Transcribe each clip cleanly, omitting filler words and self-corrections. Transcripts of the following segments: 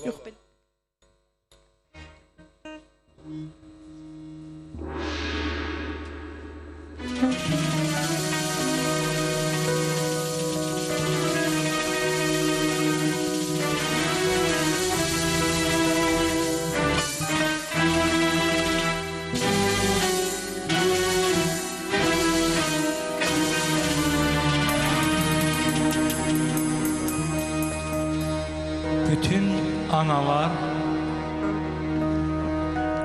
Yox belə. Bütün analar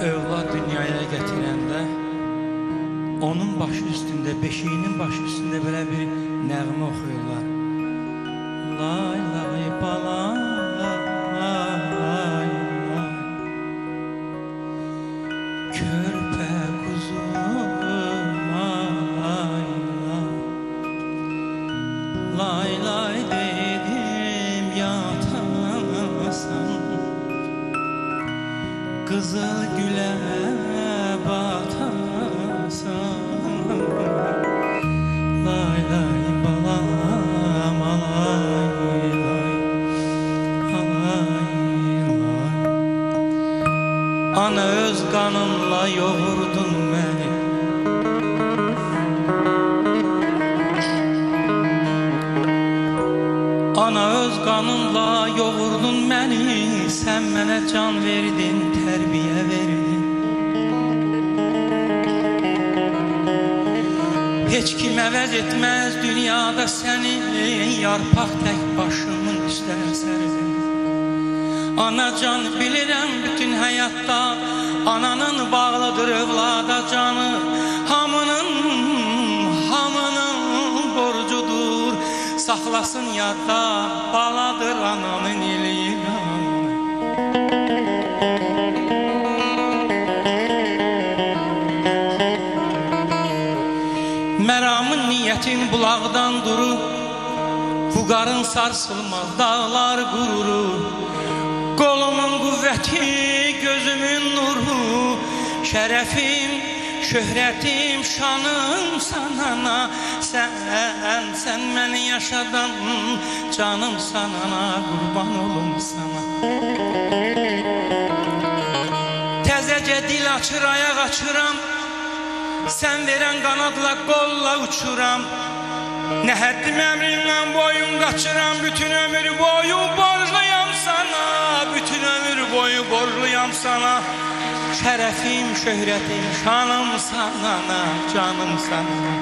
övlad dünyaya getirəndə onun başı üstündə, beşiğinin başı üstündə belə bir nəğmə oxuyurlar. Lay lay balay, lay, körpə kuzum, lay, lay, lay dedim yatasan, kızıl güle batasan. Lay lay balam, alay lay, alay lay. Ana öz kanınla yoğurdun beni, ana öz kanınla yoğurdun beni. Sen mənə can verdin, terbiye verdin. Heç kim əvəz etmez dünyada seni, yarpaq tek başımın üstə sərdin. Ana can bilirəm bütün hayatta, ananın bağlıdır övlada canı. Hamının borcudur, saxlasın yadda, baladır ananın iliyi. Məramın niyetin bulaqdan durur, bu qarın sarsılmaz dağlar qurur. Qolumun qüvvəti, gözümün nuru, şərəfim, şöhrətim, şanım sanana. Sen məni yaşadan, canım sanana, qurban olum sana. Təzəcə dil açır, ayaq açıram, sen veren kanadla kolla uçuram. Ne haddim emrinle boyun kaçıram, bütün ömür boyu borçluyam sana. Bütün ömür boyu borçluyam sana. Şerefim, şöhretim, şanım sana, canım sana.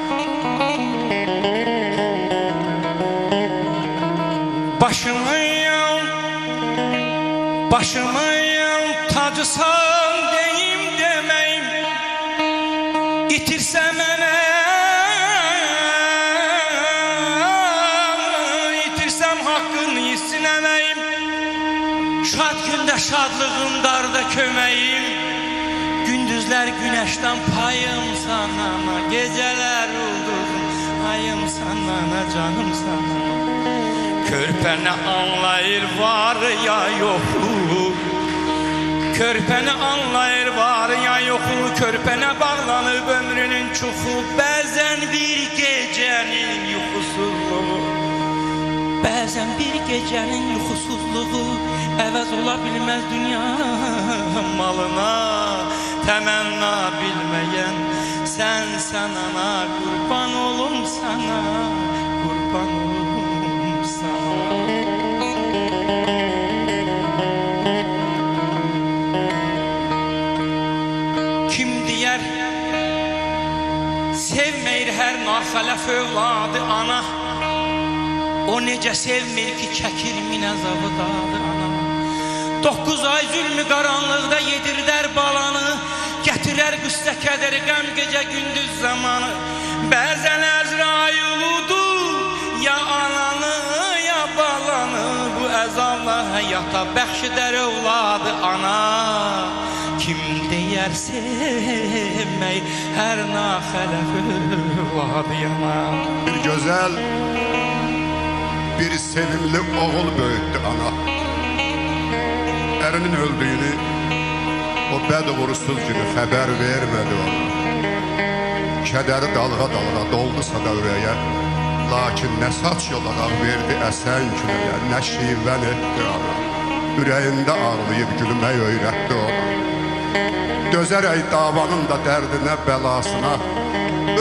Başımın tacısan deyim demeyim. İtirsem mənə, itirsem hakkını isinəməyim. Şad gündə şadlığım, darda köməyim. Gündüzlər güneşten payım sana, geceler ulduzum ayım sana, canım sana. Körpəni anlayır var ya yoxu, körpəni anlayır var ya yoxu, körpənə bağlanıb ömrünün çoxu. Bəzən bir gecenin yuxusuzluğu, bəzən bir gecenin yuxusuzluğu əvəz ola bilməz dünya malına. Təmənna bilməyən sən ana, qurban olum sana, qurban olum sana. Kim deyər sevmeyir hər naxələf övladı ana, o necə sevmir ki çəkir min əzabı dadı ana. 9 ay zülmü qaranlıqda yedirlər balanı, gətirər qüssə kədəri qəm gecə gündüz zamanı. Bəzən Əzrail udur ya ananı ya balanı, bu əzabla həyata bəxş edər övladı ana. Kim deyər sevmək hər naxələf övladı yana. Bir güzel, bir sevimli oğul böyüttü ana. Erinin öldüğünü o bəd-uğursuz günü xəbər vermədi ona. Kədəri dalğa dalğa doldusa da ürəyə, lakin nə saç yolağaq verdi əsən küləyə, nə şivən etdi ana. ürəyində ağlayıb gülmək öyrətdi ona. Dözərək davanın da dərdinə, bəlasına,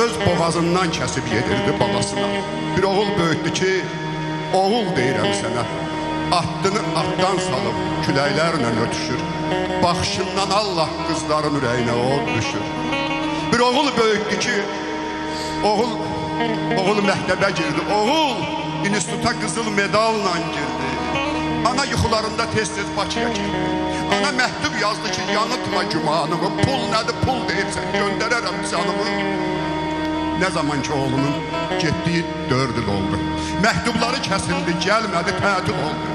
öz boğazından kəsib yedirdi balasına. Bir oğul böyütdü ki, oğul deyirəm sənə, atdını atdan salıb küləklərlə ötüşür. Baxışından Allah qızların ürəyinə od düşür. Bir oğul böyütdü ki, oğul məktəbə girdi, oğul instituta qızıl medalla girdi. Ana yuxularında tez-tez Bakıya girdi. Ana məktub yazdı ki, yanıtma gümanımı, pul nədir, pul deyirsən, göndərərəm canımı. Nə zaman ki oğlunun getdiyi 4 il oldu. Məktubları kəsildi, gəlmədi, tətil oldu.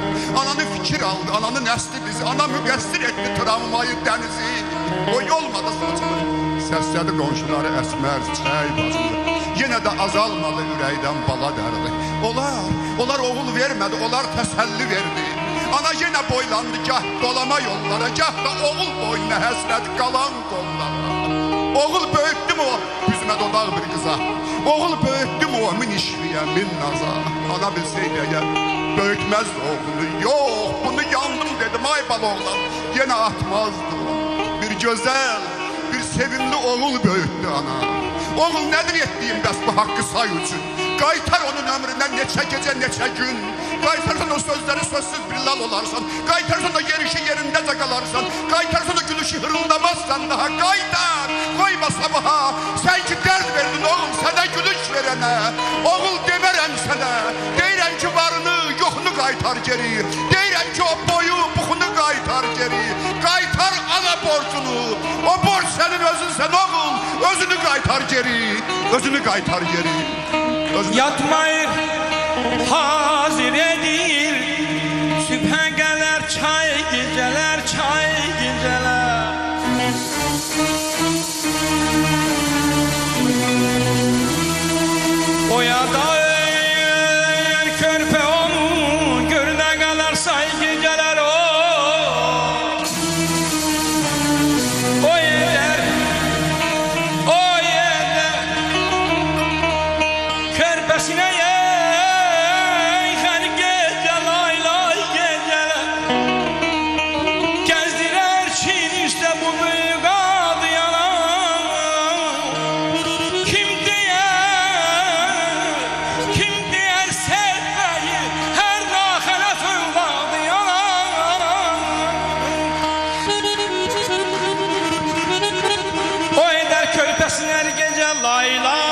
Ananı fikir aldı, ananın əsli bizi, ana müqəssir etdi travmayı, dənizi. O olmadı saçını, səslədi qonşuları əsmər, çay bazını. Yenə də azalmadı ürəkdən bala dərdi. Onlar oğul vermədi, onlar təsəlli verdi. Ana yenə boylandı, gah dolama yollara, gah da oğul boynuna həsrət qalan qollara. Oğul böyütdü mü o büzmə dodaq bir qıza, oğul böyütdü mü o min işviyə, min naza. Ana bilseydi əgər böyütməzdi oğlunu, yox bunu yandım dedim, ay bal oğlan, yenə atmazdı o. Bir gözəl, bir sevimli oğul böyütdü ana. Oğul nədir etdiyim bəs bu haqqı say üçün? Qaytar onun ömründən neçə gecə, neçə gün. Qaytarsan o sözləri sözsüz bir lal olarsan. Qaytarsan o yerişi yerindəcə qalarsan. Qaytarsan o gülüşü hırıldamazsan daha. Qaytar, qoyma sabaha. Sən ki dərd verdin oğul sənə gülüş verənə. Oğul demərəm sənə. Deyirəm ki varını, yoxunu qaytar geri. Deyirəm ki o boyu, buxunu qaytar geri. Qaytar ana borcunu. O borc sənin özünsən oğul. Özünü qaytar geri. Özünü qaytar geri. Yatmayır, hazır edir, sübhə gələr çay gecələr, çay gecələr. Oyada öyür körpə onun, görünə qalar say gecələr o. O yerlər, körpəsinə hər gecə lay lay gecələr. Gəzdirər Çin üstə bu böyük adı yalan. Kim deyər sevməyi, hər naxələf övladı yalan. O edər körpəsinə hər gecə lay lay.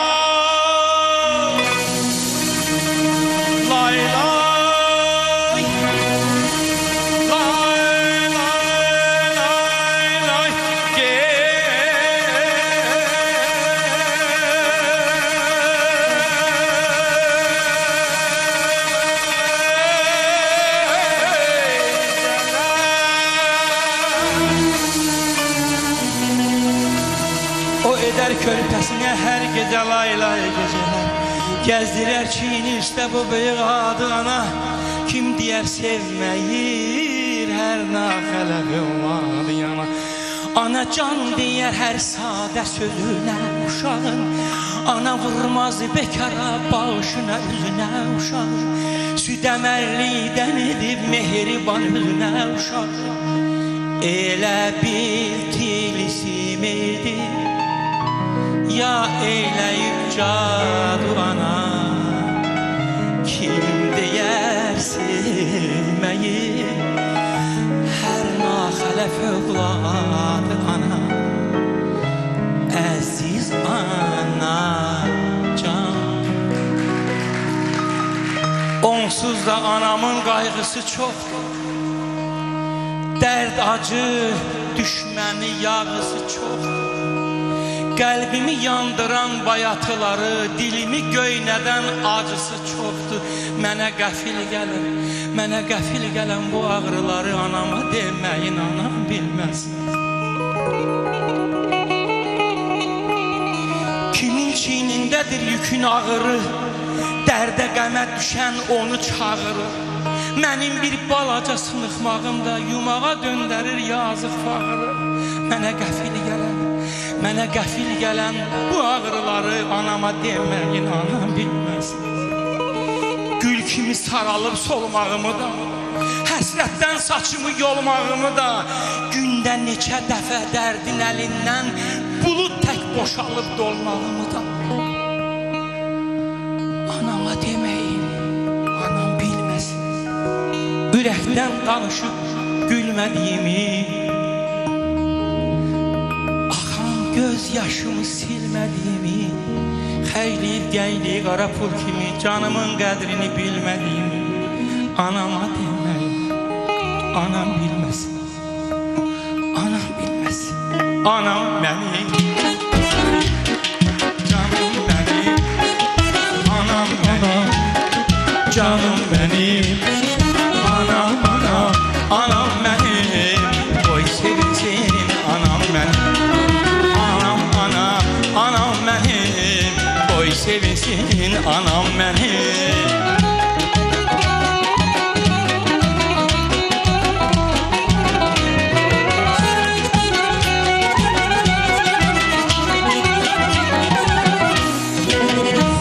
O edər körpəsinə hər gecə lay lay gecələr. Gəzdirər Çin üstə bu böyük adı ana. Kim deyər sevməyir, hər naxələf övladı yana. Ana can deyər hər sadə sözünə uşağın. Ana vurmaz bekara bağışına üzünə uşağın. Süd əmərlikdən edib mehriban üzünə uşağın. Elə bir tilsim edib, ya eyləyib cadu ana. Kim deyər sevməyi, hər naxələf övladı ana. Əziz ana can. Onsuz da anamın qayğısı çoxdur. Dərd acı, düşməni yağısı çoxdur. Qəlbimi yandıran bayatıları, dilimi göynədən acısı çoxdur. Mənə qəfil gələn bu ağrıları anama deməyin, anam bilməz. Kimin çiynindədir yükün ağırı, dərdə qəmə düşən onu çağırır. Mənim bir balaca sınıxmağım da yumağa döndərir yazıq fağırı. Mənə qəfil gələn bu ağrıları anama deməyin, anam bilməz. Gül kimi saralıb solmağımı da, həsrətdən saçımı yolmağımı da, gündə neçə dəfə dərdin əlindən bulud tək boşalıb dolmağımı da. Anama deməyim, anam bilməsin, ürəkdən danışıb gülmədiyimi, axan göz yaşımı silmədiyimi, xəyliyir gəyliyir qara pul kimi canımın qədrini bilmədiyimi anama deməyim, anam bilməsin, anam bilməsin. Anam mənim, canım mənim, anam mənim, canım mənim, anam, anam, anam mənim, qoy sevinsin anam mənim, anam, anam, anam mənim, qoy sevinsin anam mənim.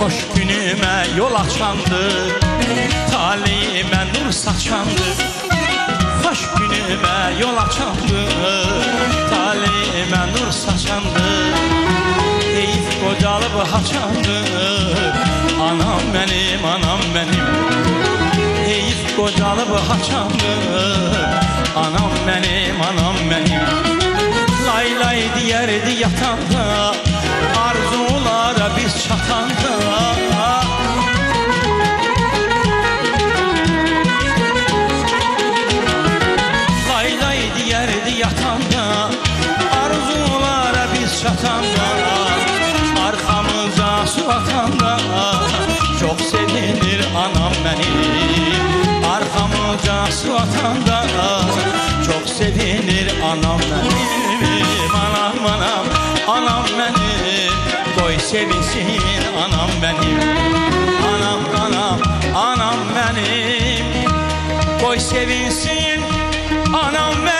Xoş günümə yol açandı, taleyimə nur saçandı. Xoş günümə yol açandı, taleyimə nur saçandı. Heyif qocalıb haçandı, anam mənim, anam mənim. Heyif qocalıb haçandı, anam mənim, anam mənim. Lay lay deyərdi yatanda, arzulara biz çatanda. Lay lay deyərdi yatanda, arzulara biz çatanda. Arxamıza su atanda, çox sevinir anam mənim. Arxamıza su atanda, çox sevinir anam mənim. Anam, anam, anam mənim, qoy sevinsin anam mənim. Anam, anam, anam mənim, qoy sevinsin anam mənim.